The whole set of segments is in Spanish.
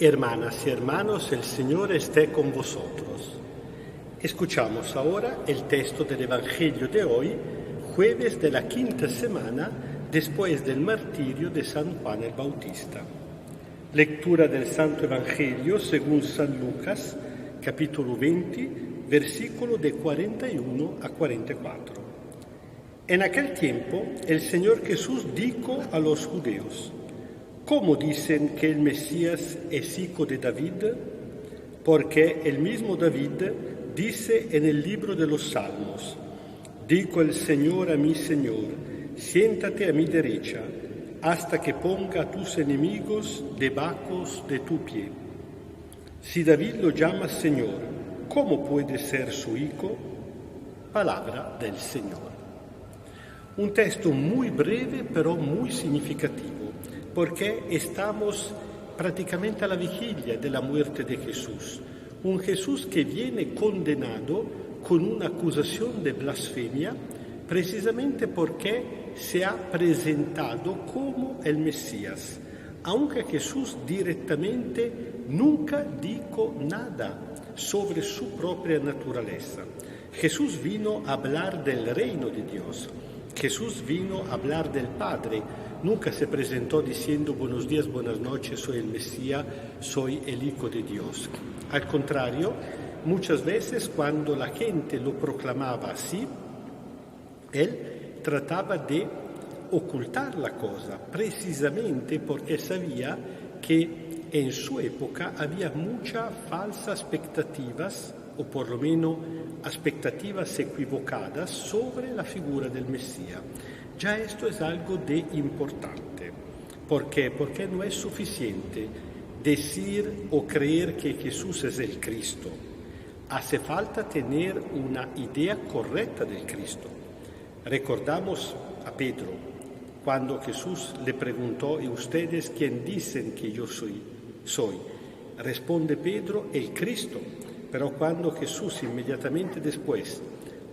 Hermanas y hermanos, el Señor esté con vosotros. Escuchamos ahora el texto del Evangelio de hoy, jueves de la quinta semana después del martirio de San Juan el Bautista. Lectura del Santo Evangelio según San Lucas, capítulo 20, versículo de 41 a 44. En aquel tiempo, el Señor Jesús dijo a los judíos: ¿cómo dicen que el Mesías es hijo de David? Porque el mismo David dice en el libro de los Salmos: dijo el Señor a mi Señor, siéntate a mi derecha, hasta que ponga a tus enemigos debajo de tu pie. Si David lo llama Señor, ¿cómo puede ser su hijo? Palabra del Señor. Un texto muy breve, pero muy significativo, porque estamos prácticamente a la vigilia de la muerte de Jesús. Un Jesús que viene condenado con una acusación de blasfemia, precisamente porque se ha presentado como el Mesías, aunque Jesús directamente nunca dijo nada sobre su propia naturaleza. Jesús vino a hablar del reino de Dios. Jesús vino a hablar del Padre. Nunca se presentó diciendo buenos días, buenas noches, soy el Mesías, soy el Hijo de Dios. Al contrario, muchas veces cuando la gente lo proclamaba así, él trataba de ocultar la cosa, precisamente porque sabía que en su época había muchas falsas expectativas, o por lo menos expectativas equivocadas sobre la figura del Mesías. Ya esto es algo de importante. ¿Por qué? Porque no es suficiente decir o creer que Jesús es el Cristo. Hace falta tener una idea correcta del Cristo. Recordamos a Pedro, cuando Jesús le preguntó: ¿y ustedes quién dicen que yo soy? Responde Pedro: el Cristo. Pero cuando Jesús inmediatamente después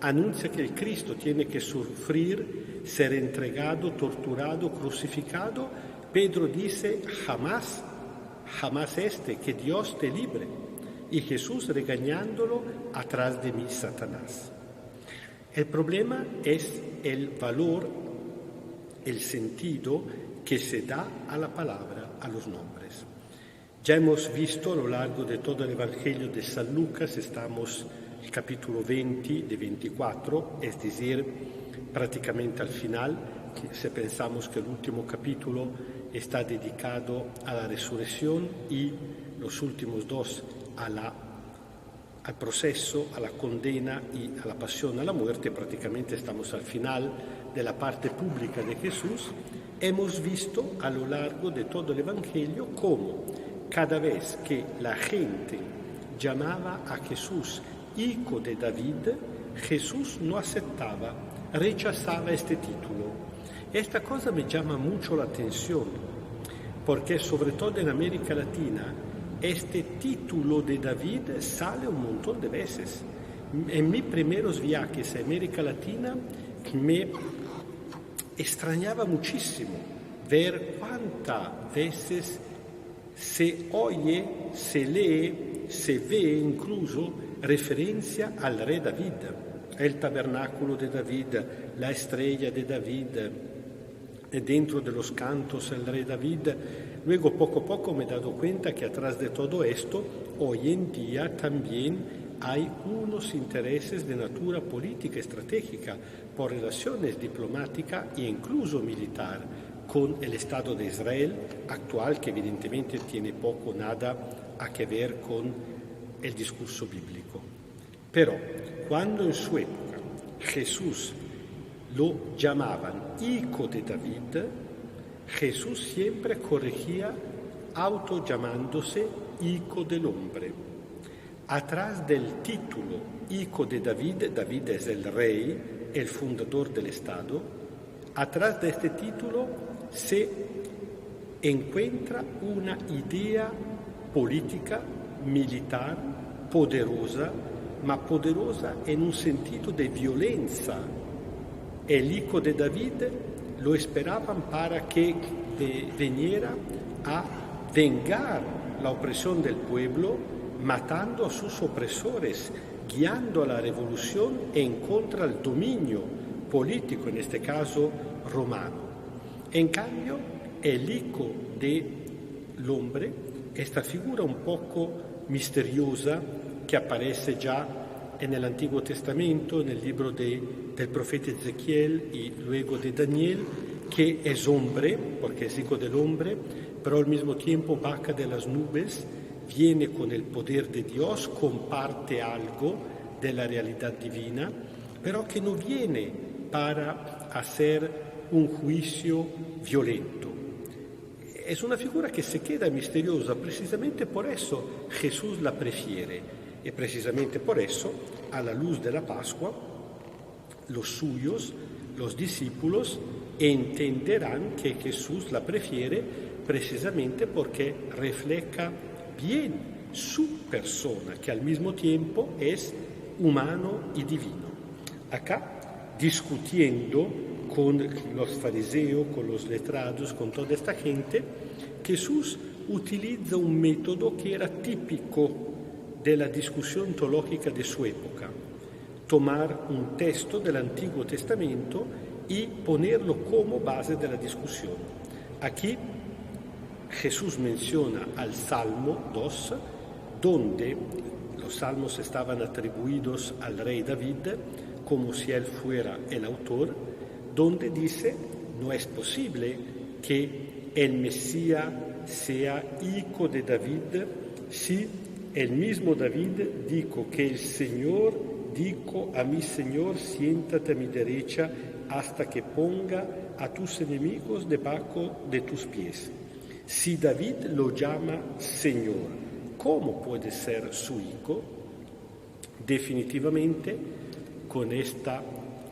anuncia que el Cristo tiene que sufrir, ser entregado, torturado, crucificado, Pedro dice: jamás que Dios te libre. Y Jesús regañándolo: atrás de mí, Satanás. El problema es el valor, el sentido que se da a la palabra, a los nombres. Ya hemos visto a lo largo de todo el Evangelio de San Lucas, estamos en el capítulo 20 de 24, es decir, prácticamente al final, si pensamos que el último capítulo está dedicado a la resurrección y los últimos dos al proceso, a la condena y a la pasión, a la muerte, prácticamente estamos al final de la parte pública de Jesús. Hemos visto a lo largo de todo el Evangelio cómo cada vez que la gente llamaba a Jesús hijo de David, Jesús no aceptaba, rechazaba este título. Esta cosa me llama mucho la atención, porque sobre todo en América Latina, este título de David sale un montón de veces. En mis primeros viajes a América Latina me extrañaba muchísimo ver cuántas veces se oye, se lee, se ve incluso referencia al rey David, el tabernáculo de David, la estrella de David, dentro de los cantos el rey David. Luego poco a poco me he dado cuenta que atrás de todo esto hoy en día también hay unos intereses de natura política estratégica por relaciones diplomáticas e incluso militar con el Estado de Israel actual, que evidentemente tiene poco o nada a que ver con el discurso bíblico. Pero cuando en su época Jesús lo llamaban hijo de David, Jesús siempre corregía autollamándose hijo del hombre. Atrás del título hijo de David, David es el rey, el fundador del Estado, atrás de este título se encuentra una idea política, militar, poderosa, ma poderosa en un sentido de violencia. El hijo de David lo esperaban para que viniera a vengar la opresión del pueblo, matando a sus opresores, guiando a la revolución en contra del dominio político, en este caso romano. En cambio, el Hijo del Hombre, esta figura un poco misteriosa que aparece ya en el Antiguo Testamento, en el libro del profeta Ezequiel y luego de Daniel, que es hombre, porque es hijo del hombre, pero al mismo tiempo baja de las nubes, viene con el poder de Dios, comparte algo de la realidad divina, pero que no viene para hacer un juicio violento. Es una figura que se queda misteriosa, precisamente por eso Jesús la prefiere, y precisamente por eso, a la luz de la Pascua, los suyos, los discípulos, entenderán que Jesús la prefiere precisamente porque refleja bien su persona, que al mismo tiempo es humano y divino. Acá, discutiendo con los fariseos, con los letrados, con toda esta gente, Jesús utiliza un método que era típico de la discusión teológica de su época: tomar un texto del Antiguo Testamento y ponerlo como base de la discusión. Aquí Jesús menciona al Salmo 2, donde los salmos estaban atribuidos al rey David, como si él fuera el autor, donde dice: no es posible que el Mesías sea hijo de David si el mismo David dijo que el Señor dijo a mi Señor: siéntate a mi derecha hasta que ponga a tus enemigos debajo de tus pies. Si David lo llama Señor, ¿cómo puede ser su hijo? Definitivamente, con esta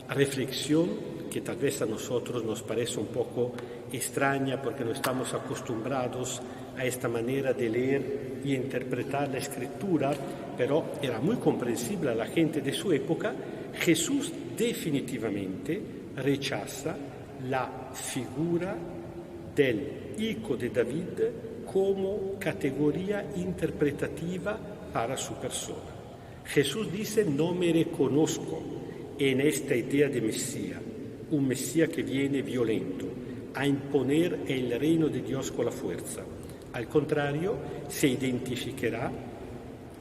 reflexión, que tal vez a nosotros nos parece un poco extraña porque no estamos acostumbrados a esta manera de leer y interpretar la Escritura, pero era muy comprensible a la gente de su época, Jesús definitivamente rechaza la figura del Hijo de David como categoría interpretativa para su persona. Jesús dice: no me reconozco en esta idea de Mesías, un Mesías que viene violento a imponer el reino de Dios con la fuerza. Al contrario, se identificará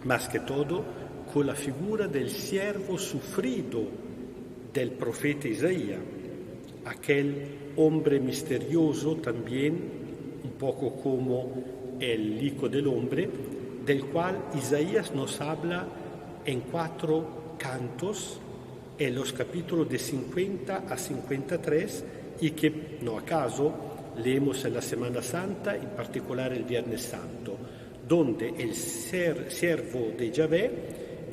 más que todo con la figura del siervo sufrido del profeta Isaías, aquel hombre misterioso también, un poco como el Hijo del Hombre, del cual Isaías nos habla en 4 cantos, en los capítulos de 50 a 53, y que no acaso leemos en la Semana Santa, en particular el Viernes Santo, donde el siervo de Yahvé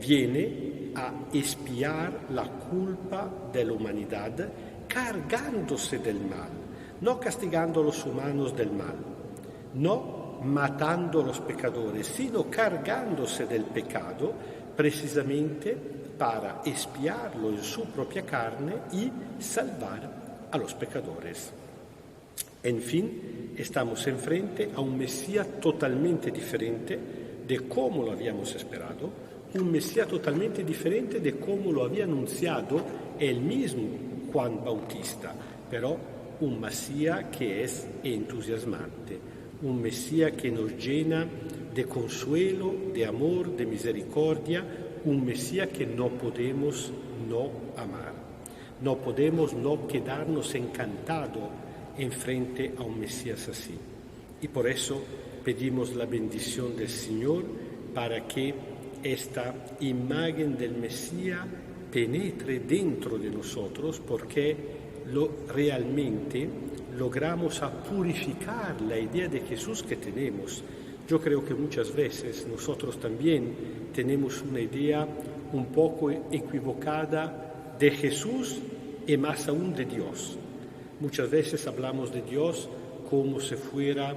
viene a expiar la culpa de la humanidad, cargándose del mal, no castigando a los humanos del mal, no matando a los pecadores, sino cargándose del pecado, precisamente para expiarlo en su propia carne y salvar a los pecadores. En fin, estamos enfrente a un Mesías totalmente diferente de cómo lo habíamos esperado, un Mesías totalmente diferente de cómo lo había anunciado el mismo Juan Bautista, pero un Mesías que es entusiasmante, un Mesías que nos llena de consuelo, de amor, de misericordia, un Mesías que no podemos no amar, no podemos no quedarnos encantados en frente a un Mesías así. Y por eso pedimos la bendición del Señor para que esta imagen del Mesías penetre dentro de nosotros, porque realmente logramos a purificar la idea de Jesús que tenemos. Yo creo que muchas veces nosotros también tenemos una idea un poco equivocada de Jesús y más aún de Dios. Muchas veces hablamos de Dios como si fuera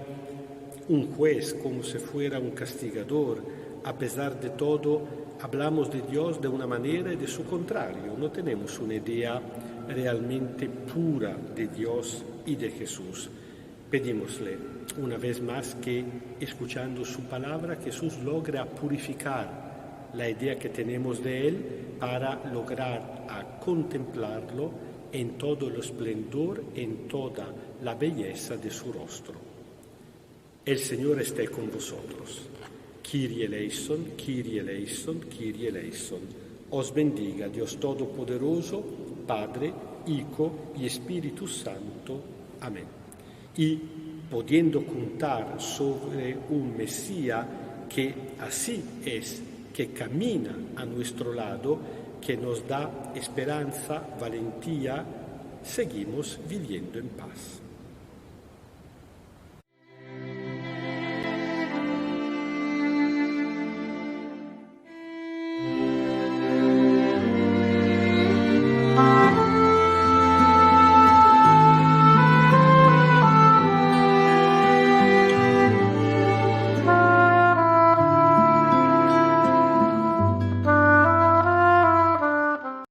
un juez, como si fuera un castigador. A pesar de todo, hablamos de Dios de una manera y de su contrario. No tenemos una idea realmente pura de Dios y de Jesús. Pedimosle una vez más que escuchando su palabra Jesús logra purificar la idea que tenemos de Él para lograr a contemplarlo en todo el esplendor, en toda la belleza de su rostro. El Señor esté con vosotros. Kyrie eleison, Kyrie eleison, Kyrie eleison. Os bendiga Dios Todopoderoso, Padre, Hijo y Espíritu Santo. Amén. Y pudiendo contar sobre un Mesías que así es, que camina a nuestro lado, que nos da esperanza, valentía, seguimos viviendo en paz.